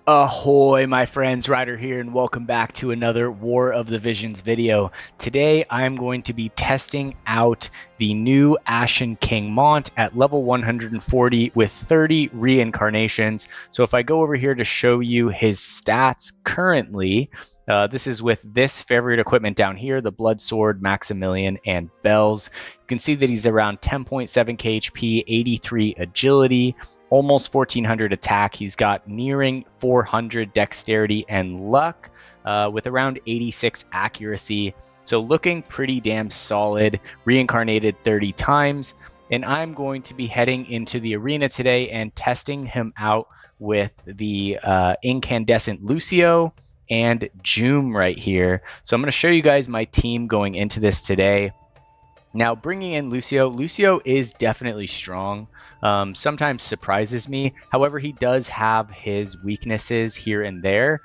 Ahoy, my friends, Ryder here, and welcome back to another War of the Visions video. Today, I'm going to be testing out the new Ashen King Mont at level 140 with 30 reincarnations. So if I go over here to show you his stats currently, this is with this favorite equipment down here, the Blood Sword, Maximilian, and Bells. You can see that he's around 10.7 HP, 83 agility, almost 1400 attack. He's got nearing 400 dexterity and luck with around 86 accuracy. So looking pretty damn solid, reincarnated 30 times. And I'm going to be heading into the arena today and testing him out with the incandescent Lucio and Jeume right here. So I'm going to show you guys my team going into this today. Now, bringing in Lucio, Lucio is definitely strong. Sometimes surprises me. However, he does have his weaknesses here and there.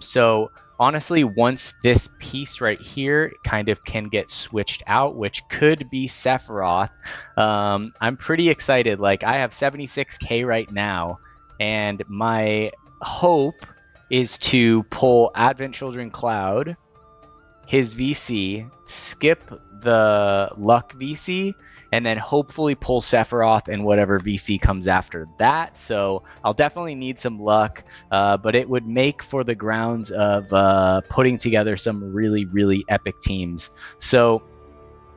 So honestly, once this piece right here kind of can get switched out, which could be Sephiroth, I'm pretty excited. Like, I have 76k right now, and my hope is to pull Advent Children Cloud, his VC, skip the Luck VC, and then hopefully pull Sephiroth and whatever VC comes after that. So I'll definitely need some luck, but it would make for the grounds of putting together some really, really epic teams. So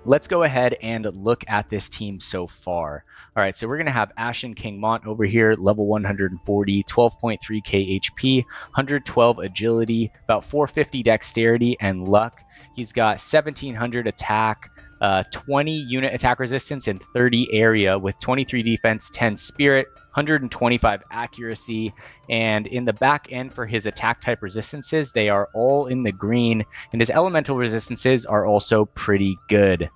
let's go ahead and look at this team so far. All right, so we're going to have Ashen King Mont over here, level 140, 12.3k HP, 112 agility, about 450 dexterity and luck. He's got 1700 attack, 20 unit attack resistance, and 30 area with 23 defense, 10 spirit, 125 accuracy. And in the back end for his attack type resistances, they are all in the green, and his elemental resistances are also pretty good.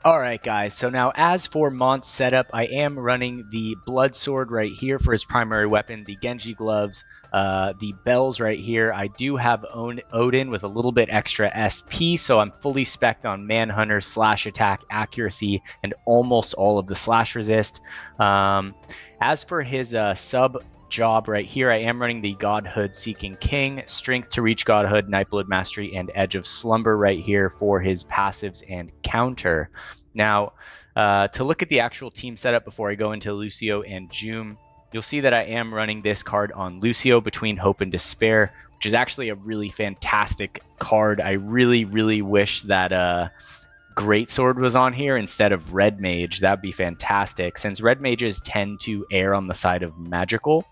Alright guys, so now as for Mont's setup, I am running the Blood Sword right here for his primary weapon, the Genji gloves, the bells right here. I do have Odin with a little bit extra SP, so I'm fully spec'd on Manhunter, slash attack, accuracy, and almost all of the slash resist. As for his sub job right here, I am running the Godhood Seeking King, Strength to reach Godhood, Nightblood Mastery, and Edge of Slumber right here for his passives and counter. Now, to look at the actual team setup before I go into Lucio and Jeume, you'll see that I am running this card on Lucio, Between Hope and Despair, which is actually a really fantastic card. I really, really wish that Greatsword was on here instead of Red Mage. That'd be fantastic, since Red Mages tend to err on the side of magical.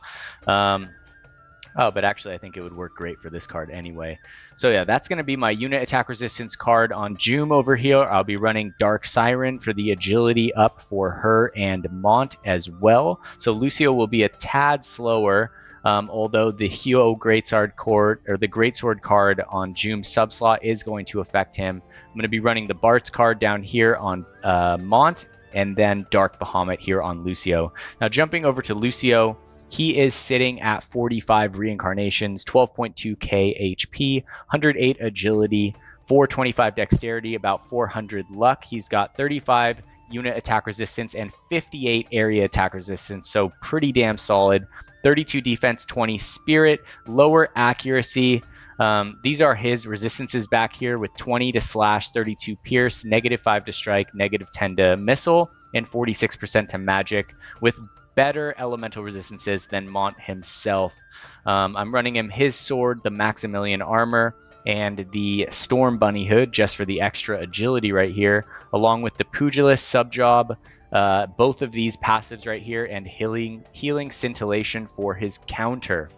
But actually I think it would work great for this card anyway. So yeah, that's going to be my unit attack resistance card on Jeume over here. I'll be running Dark Siren for the agility up for her and Mont as well. So Lucio will be a tad slower, although the Hyo Greatsword card, or the Greatsword card on Jeume's subslot, is going to affect him. I'm going to be running the Bart's card down here on Mont, and then Dark Bahamut here on Lucio. Now jumping over to Lucio, he is sitting at 45 reincarnations, 12.2k HP, 108 agility, 425 dexterity, about 400 luck. He's got 35 unit attack resistance and 58 area attack resistance, so pretty damn solid. 32 defense, 20 spirit, lower accuracy. These are his resistances back here, with 20 to slash, 32 pierce, -5 to strike, -10 to missile, and 46% to magic, with better elemental resistances than Mont himself. I'm running him his sword, the Maximilian armor, and the Storm Bunny hood just for the extra agility right here, along with the Pugilist subjob, both of these passives right here, and healing scintillation for his counter.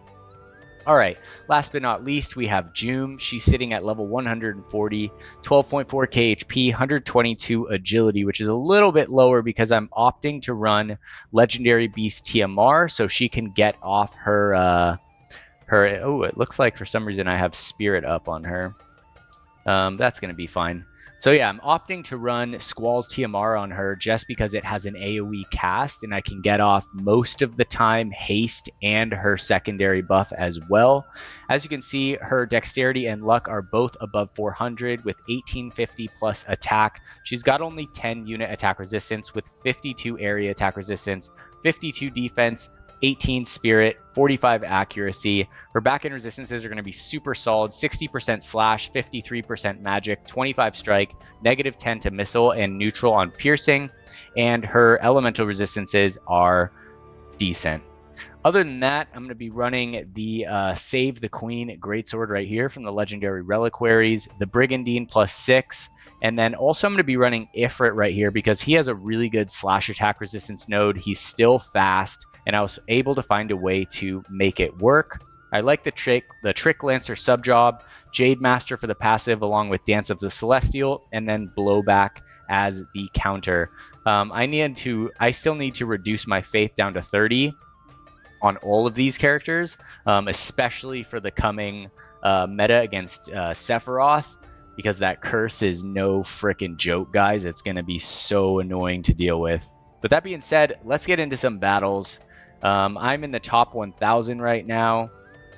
All right, last but not least, we have Jeume. She's sitting at level 140, 12.4k HP, 122 agility, which is a little bit lower because I'm opting to run Legendary Beast TMR so she can get off her, oh, it looks like for some reason I have Spirit up on her. That's going to be fine. So yeah, I'm opting to run Squall's TMR on her just because it has an AoE cast and I can get off most of the time haste and her secondary buff as well. As you can see, her dexterity and luck are both above 400 with 1850 plus attack. She's got only 10 unit attack resistance with 52 area attack resistance, 52 defense, 18 spirit, 45 accuracy. Her back end resistances are going to be super solid: 60% slash, 53% magic, 25 strike, -10 to missile, and neutral on piercing. And her elemental resistances are decent. Other than that, I'm going to be running the Save the Queen Greatsword right here from the Legendary Reliquaries, the Brigandine +6, and then also I'm going to be running Ifrit right here because he has a really good slash attack resistance node. He's still fast, and I was able to find a way to make it work. I like the Trick Lancer subjob, Jade Master for the passive, along with Dance of the Celestial, and then Blowback as the counter. I still need to reduce my faith down to 30 on all of these characters, especially for the coming meta against Sephiroth, because that curse is no freaking joke, guys. It's going to be so annoying to deal with. But that being said, let's get into some battles. I'm in the top 1,000 right now,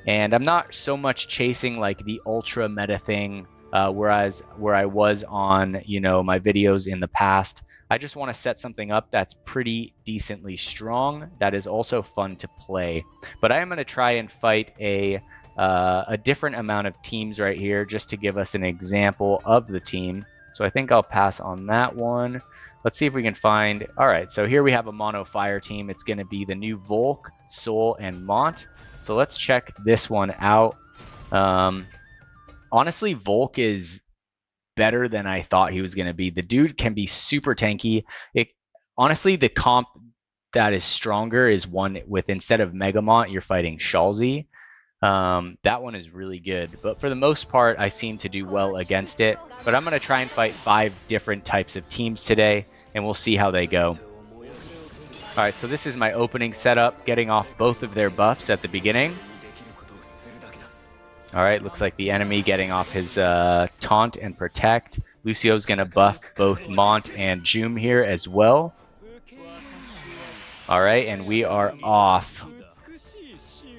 and I'm not so much chasing like the ultra meta thing, whereas where I was on, my videos in the past. I just want to set something up that's pretty decently strong, that is also fun to play. But I am going to try and fight a different amount of teams right here just to give us an example of the team. So I think I'll pass on that one. Let's see if we can find... All right, so here we have a mono fire team. It's going to be the new Volk, Soul, and Mont. So let's check this one out. Honestly, Volk is better than I thought he was going to be. The dude can be super tanky. Honestly, the comp that is stronger is one with, instead of Megamont, you're fighting Shalsey. That one is really good. But for the most part, I seem to do well against it. But I'm going to try and fight 5 different types of teams today, and we'll see how they go. All right, so this is my opening setup, getting off both of their buffs at the beginning. All right, looks like the enemy getting off his taunt and protect. Lucio's going to buff both Mont and Jeume here as well. All right, and we are off.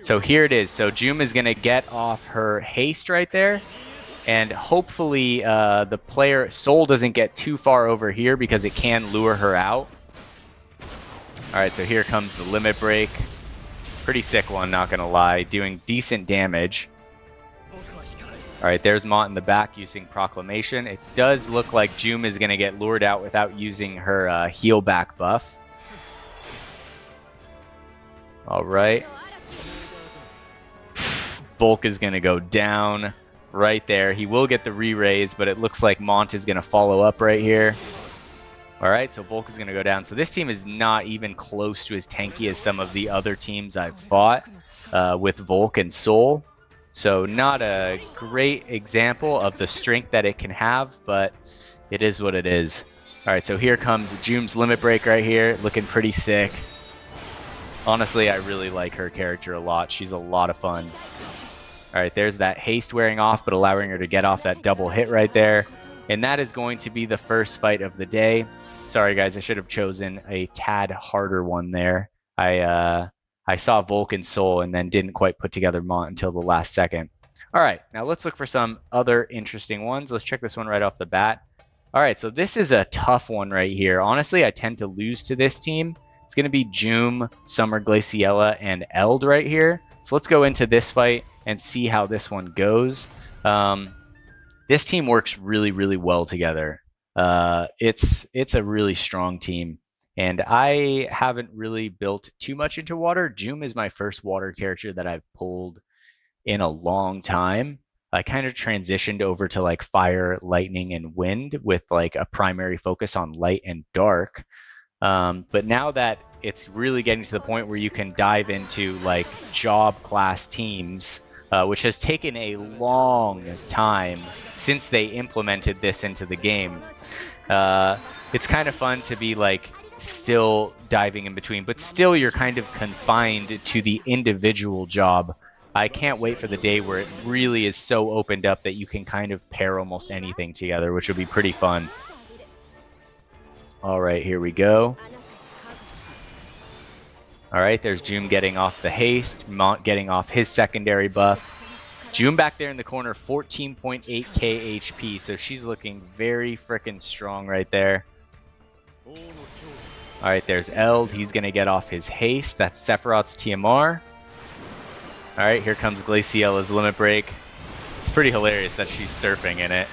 So here it is. So Jeume is going to get off her haste right there. And hopefully the player Soul doesn't get too far over here because it can lure her out. All right, so here comes the limit break. Pretty sick one, not going to lie. Doing decent damage. All right, there's Mont in the back using Proclamation. It does look like Jeume is going to get lured out without using her heal back buff. All right. Volk is going to go down right there. He will get the re-raise, but it looks like Mont is going to follow up right here. All right, so Volk is going to go down. So this team is not even close to as tanky as some of the other teams I've fought with Volk and Soul. So not a great example of the strength that it can have, but it is what it is. All right, so here comes Jeume's limit break right here, looking pretty sick. Honestly, I really like her character a lot. She's a lot of fun. All right, there's that haste wearing off, but allowing her to get off that double hit right there. And that is going to be the first fight of the day. Sorry, guys, I should have chosen a tad harder one there. I saw Volk and Soul and then didn't quite put together Mont until the last second. All right, now let's look for some other interesting ones. Let's check this one right off the bat. All right, so this is a tough one right here. Honestly, I tend to lose to this team. It's going to be Jeume, Summer Glaciella, and Eld right here. So let's go into this fight and see how this one goes. This team works really, really well together. It's a really strong team. And I haven't really built too much into water. Jeume is my first water character that I've pulled in a long time. I kind of transitioned over to like fire, lightning, and wind with like a primary focus on light and dark. But now that it's really getting to the point where you can dive into like job class teams, which has taken a long time since they implemented this into the game, it's kind of fun to be like still diving in between, but still you're kind of confined to the individual job. I can't wait for the day where it really is so opened up that you can kind of pair almost anything together, which would be pretty fun. All right, here we go. All right, there's Jeume getting off the haste, Mont getting off his secondary buff. Jeume back there in the corner, 14.8k HP, so she's looking very freaking strong right there. All right, there's Eld. He's going to get off his haste. That's Sephiroth's TMR. All right, here comes Glaciella's Limit Break. It's pretty hilarious that she's surfing in it.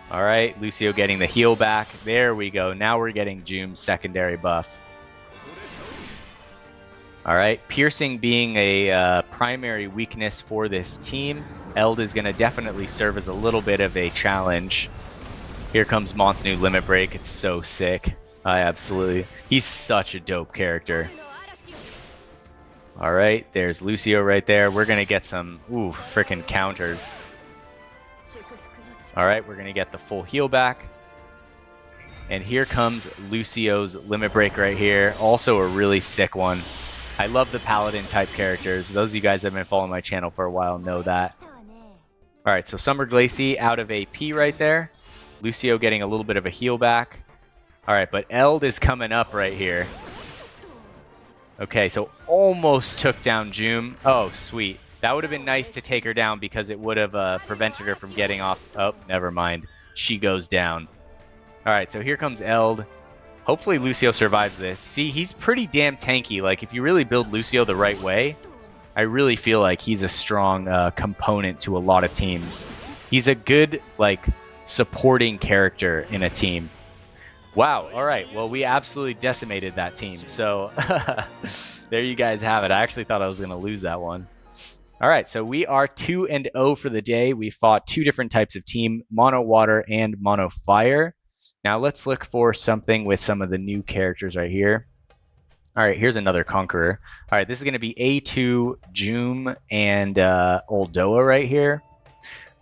All right, Lucio getting the heal back. There we go. Now we're getting Jeume's secondary buff. All right, piercing being a primary weakness for this team, Eld is going to definitely serve as a little bit of a challenge. Here comes Mont's new Limit Break. It's so sick. He's such a dope character. All right, there's Lucio right there. We're going to get some, freaking counters. All right, we're going to get the full heal back. And here comes Lucio's Limit Break right here. Also a really sick one. I love the Paladin type characters. Those of you guys that have been following my channel for a while know that. All right, so Summer Glacie out of AP right there. Lucio getting a little bit of a heal back. All right, but Eld is coming up right here. Okay, so almost took down Jeume. Oh, sweet. That would have been nice to take her down because it would have prevented her from getting off. Oh, never mind. She goes down. All right, so here comes Eld. Hopefully Lucio survives this. See, he's pretty damn tanky. Like, if you really build Lucio the right way, I really feel like he's a strong component to a lot of teams. He's a good, like, supporting character in a team. Wow, all right. Well, we absolutely decimated that team. So, there you guys have it. I actually thought I was going to lose that one. All right, so we are 2-0 for the day. We fought two different types of team, Mono Water and Mono Fire. Now let's look for something with some of the new characters right here. All right, here's another Conqueror. All right, this is going to be A2, Jeume, and Oldoa right here.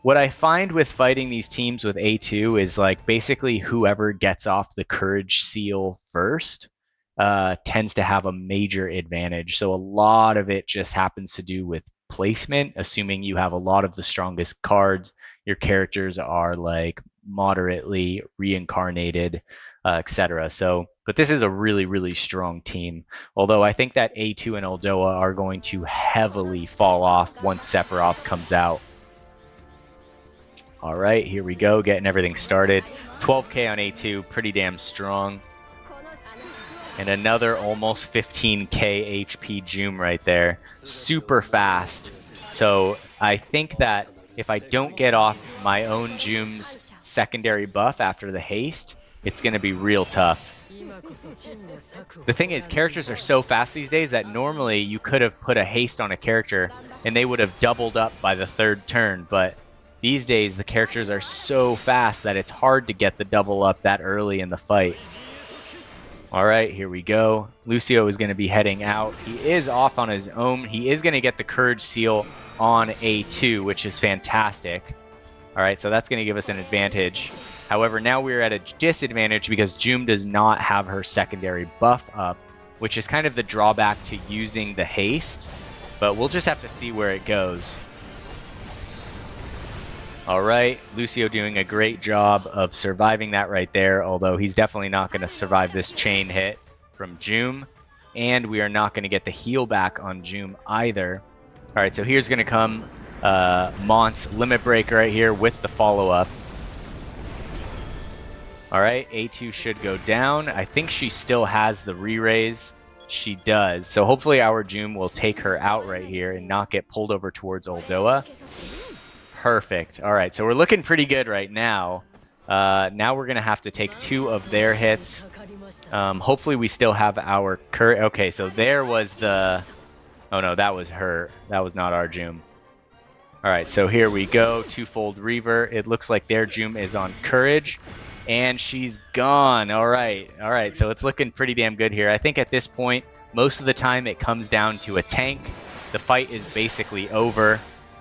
What I find with fighting these teams with A2 is like basically whoever gets off the Courage Seal first tends to have a major advantage. So a lot of it just happens to do with placement, assuming you have a lot of the strongest cards. Your characters are like moderately reincarnated, etc. So, but this is a really, really strong team. Although I think that A2 and Oldoa are going to heavily fall off once Sephiroth comes out. All right, here we go, getting everything started. 12k on A2, pretty damn strong. And another almost 15k HP Jeume right there. Super fast. So I think that if I don't get off my own Jeume's secondary buff after the haste, it's going to be real tough. The thing is, characters are so fast these days that normally you could have put a haste on a character and they would have doubled up by the third turn, but these days the characters are so fast that it's hard to get the double up that early in the fight. All right, here we go. Lucio is going to be heading out. He is off on his own. He is going to get the Courage Seal on A2, which is fantastic. All right, so that's going to give us an advantage. However, now we're at a disadvantage because Jeume does not have her secondary buff up, which is kind of the drawback to using the haste. But we'll just have to see where it goes. All right, Lucio doing a great job of surviving that right there, although he's definitely not going to survive this chain hit from Jeume. And we are not going to get the heal back on Jeume either. All right, so here's going to come Mont's Limit Break right here with the follow-up. All right, A2 should go down. I think she still has the re-raise. She does. So hopefully our Jeume will take her out right here and not get pulled over towards Oldoa. Perfect. All right, so we're looking pretty good right now. Now we're going to have to take two of their hits. Hopefully we still have our... Okay, so there was the... Oh, no, that was her. That was not our Jeume. All right, so here we go. Twofold Reaver. It looks like their Jeume is on Courage, and she's gone. All right, so it's looking pretty damn good here. I think at this point, most of the time it comes down to a tank. The fight is basically over.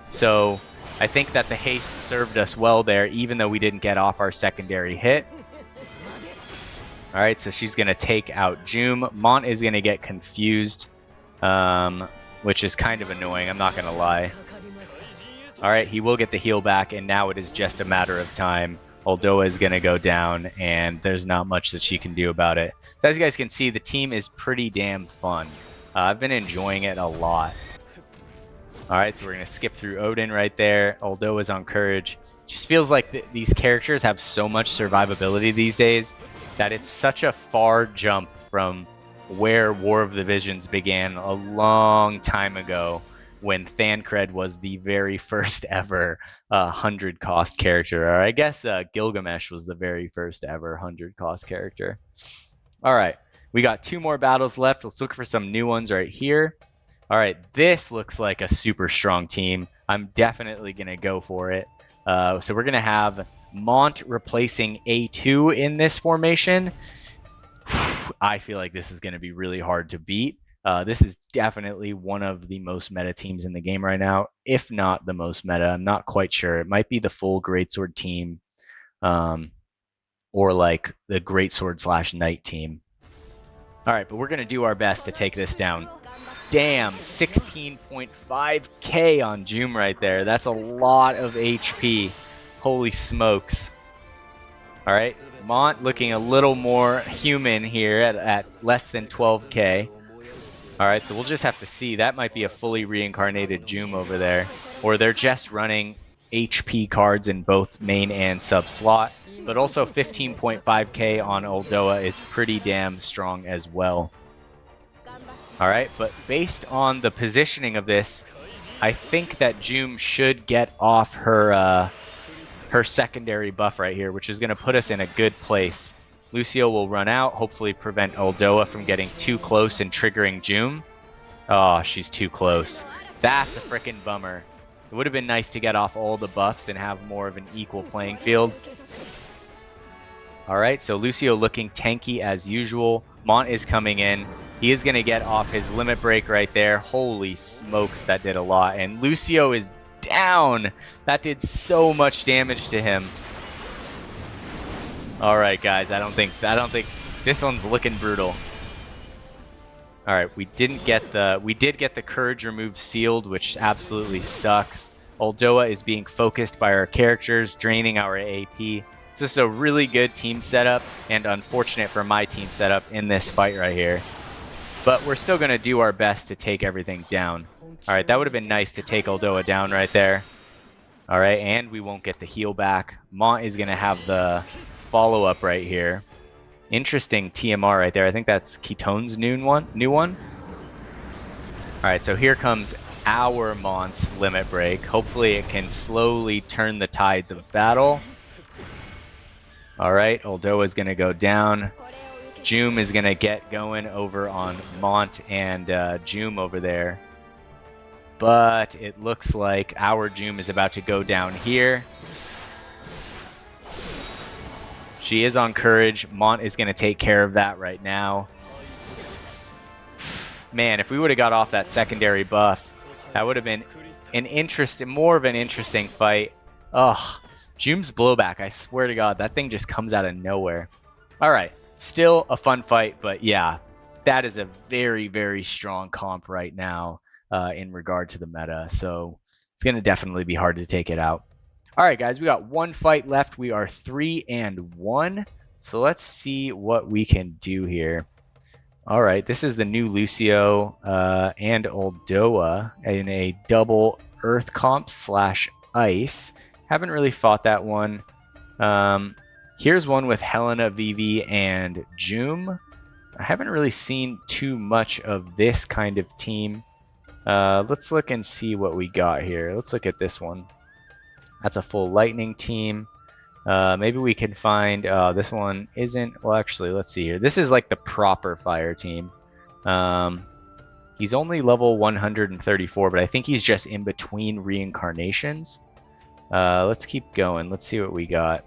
So I think that the haste served us well there, even though we didn't get off our secondary hit. All right, so she's going to take out Jeume. Mont is going to get confused. which is kind of annoying, I'm not going to lie. All right, he will get the heal back, and now it is just a matter of time. Uldoa is going to go down, and there's not much that she can do about it. So as you guys can see, the team is pretty damn fun. I've been enjoying it a lot. All right, so we're going to skip through Odin right there. Uldoa is on Courage. Just feels like these characters have so much survivability these days that it's such a far jump from where War of the Visions began a long time ago, when Thancred was the very first ever 100 cost character. Or I guess Gilgamesh was the very first ever 100 cost character. All right, we got 2 more battles left. Let's look for some new ones right here. All right, this looks like a super strong team. I'm definitely going to go for it. So we're going to have Mont replacing A2 in this formation. I feel like this is going to be really hard to beat. This is definitely one of the most meta teams in the game right now, if not the most meta. I'm not quite sure. It might be the full Greatsword team, or like the Greatsword / Knight team. All right, but we're going to do our best to take this down. Damn, 16.5k on Jeume right there. That's a lot of HP. Holy smokes. All right, Mont looking a little more human here at less than 12k. All right, so we'll just have to see. That might be a fully reincarnated Jeume over there, or they're just running HP cards in both main and sub slot. But also 15.5k on Uldoa is pretty damn strong as well. All right, but based on the positioning of this, I think that Jeume should get off her her secondary buff right here, which is going to put us in a good place. Lucio will run out, hopefully prevent Uldoa from getting too close and triggering Jeume. Oh, she's too close. That's a freaking bummer. It would have been nice to get off all the buffs and have more of an equal playing field. All right, so Lucio looking tanky as usual. Mont is coming in. He is going to get off his limit break right there. Holy smokes, that did a lot. And Lucio is down. That did so much damage to him. All right, guys, I don't think this one's looking brutal. All right, we did get the courage remove sealed, which absolutely sucks. Uldoa is being focused by our characters, draining our AP. This is a really good team setup, and unfortunate for my team setup in this fight right here. But we're still going to do our best to take everything down. All right, that would have been nice to take Uldoa down right there. All right, and we won't get the heal back. Mont is going to have the follow-up right here. Interesting TMR right there. I think that's Ketone's new one. All right, so here comes our Mont's limit break. Hopefully it can slowly turn the tides of battle. All right, Uldoa is going to go down. Jeume is going to get going over on Mont and Jeume over there. But it looks like our Jeume is about to go down here. She is on Courage. Mont is going to take care of that right now. Man, if we would have got off that secondary buff, that would have been more of an interesting fight. Ugh, Jeume's blowback, I swear to God, that thing just comes out of nowhere. All right, still a fun fight, but yeah, that is a very, very strong comp right now in regard to the meta. So it's going to definitely be hard to take it out. All right, guys, we got one fight left. We are 3-1. So let's see what we can do here. All right, this is the new Lucio and Uldoa in a double Earth comp / Ice. Haven't really fought that one. Here's one with Helena, Vivi, and Jeume. I haven't really seen too much of this kind of team. Let's look and see what we got here. Let's look at this one. That's a full lightning team. Maybe we can find, this one isn't, well, actually, let's see here. This is like the proper fire team. He's only level 134, but I think he's just in between reincarnations. Let's keep going. Let's see what we got.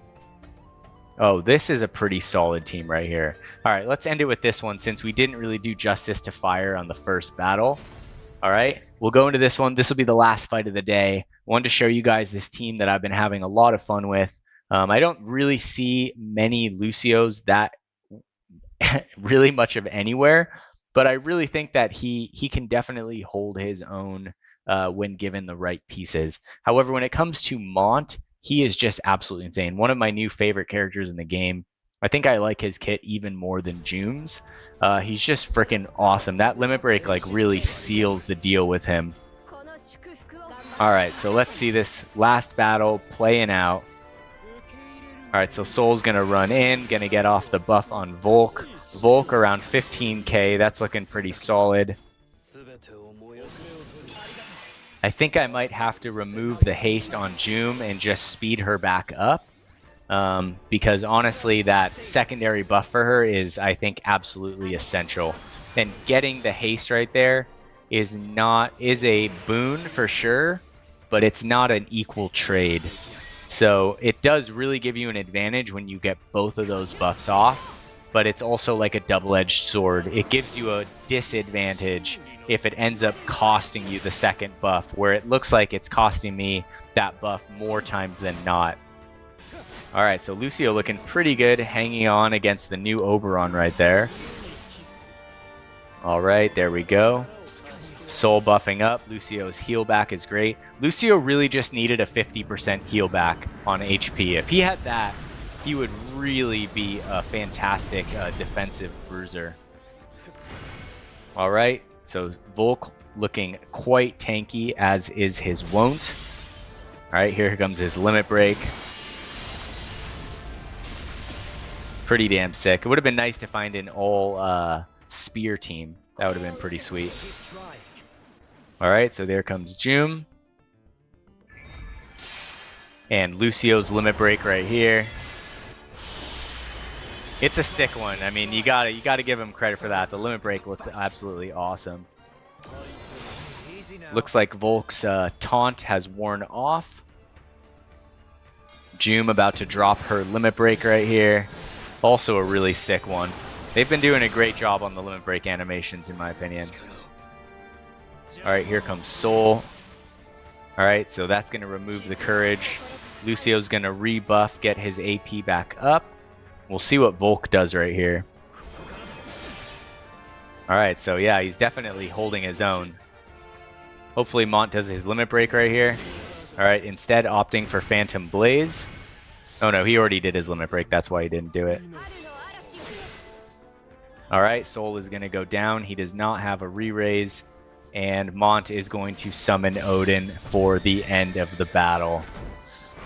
Oh, this is a pretty solid team right here. All right, let's end it with this one since we didn't really do justice to fire on the first battle. All right, we'll go into this one. This will be the last fight of the day. I wanted to show you guys this team that I've been having a lot of fun with. I don't really see many Lucios that really much of anywhere, but I really think that he can definitely hold his own when given the right pieces. However, when it comes to Mont, he is just absolutely insane. One of my new favorite characters in the game. I think I like his kit even more than Jeume's. He's just freaking awesome. That limit break like really seals the deal with him. All right, so let's see this last battle playing out. All right, so Soul's going to run in, going to get off the buff on Volk. Volk around 15k. That's looking pretty solid. I think I might have to remove the haste on Jeume and just speed her back up. Because honestly, that secondary buff for her is, I think, absolutely essential. And getting the haste right there is a boon for sure, but it's not an equal trade. So it does really give you an advantage when you get both of those buffs off, but it's also like a double-edged sword. It gives you a disadvantage if it ends up costing you the second buff, where it looks like it's costing me that buff more times than not. All right, so Lucio looking pretty good, hanging on against the new Oberon right there. All right, there we go. Soul buffing up. Lucio's heal back is great. Lucio really just needed a 50% heal back on HP. If he had that, he would really be a fantastic defensive bruiser. All right, so Volk looking quite tanky, as is his Won't. All right, here comes his limit break. Pretty damn sick. It would have been nice to find an all spear team. That would have been pretty sweet. All right, so there comes Jeume. And Lucio's limit break right here. It's a sick one. I mean, you gotta give him credit for that. The limit break looks absolutely awesome. Looks like Volk's taunt has worn off. Jeume about to drop her limit break right here. Also a really sick one. They've been doing a great job on the limit break animations, in my opinion. All right, here comes Soul. All right, so that's going to remove the courage. Lucio's going to rebuff, get his AP back up. We'll see what Volk does right here. All right, so yeah, he's definitely holding his own. Hopefully Mont does his limit break right here. All right, instead opting for Phantom Blaze. Oh no, he already did his limit break. That's why he didn't do it. All right, Soul is going to go down. He does not have a re-raise. And Mont is going to summon Odin for the end of the battle.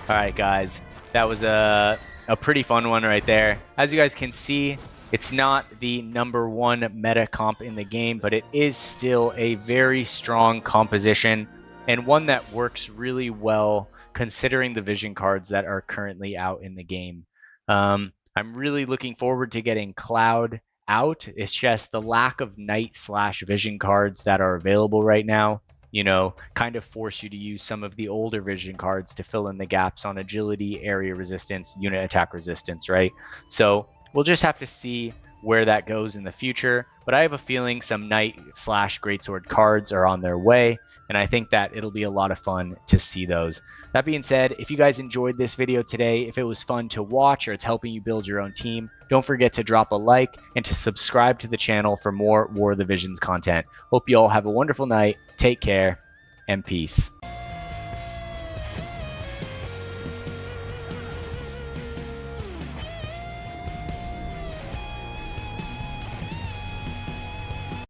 All right, guys. That was a pretty fun one right there. As you guys can see, it's not the #1 meta comp in the game, but it is still a very strong composition and one that works really well considering the vision cards that are currently out in the game. I'm really looking forward to getting Cloud out. It's just the lack of Knight/Vision cards that are available right now, you know, kind of force you to use some of the older Vision cards to fill in the gaps on agility, area resistance, unit attack resistance, right? So we'll just have to see where that goes in the future, but I have a feeling some Knight/Greatsword cards are on their way, and I think that it'll be a lot of fun to see those. That being said, if you guys enjoyed this video today, if it was fun to watch or it's helping you build your own team, don't forget to drop a like and to subscribe to the channel for more War of the Visions content. Hope you all have a wonderful night, take care, and peace.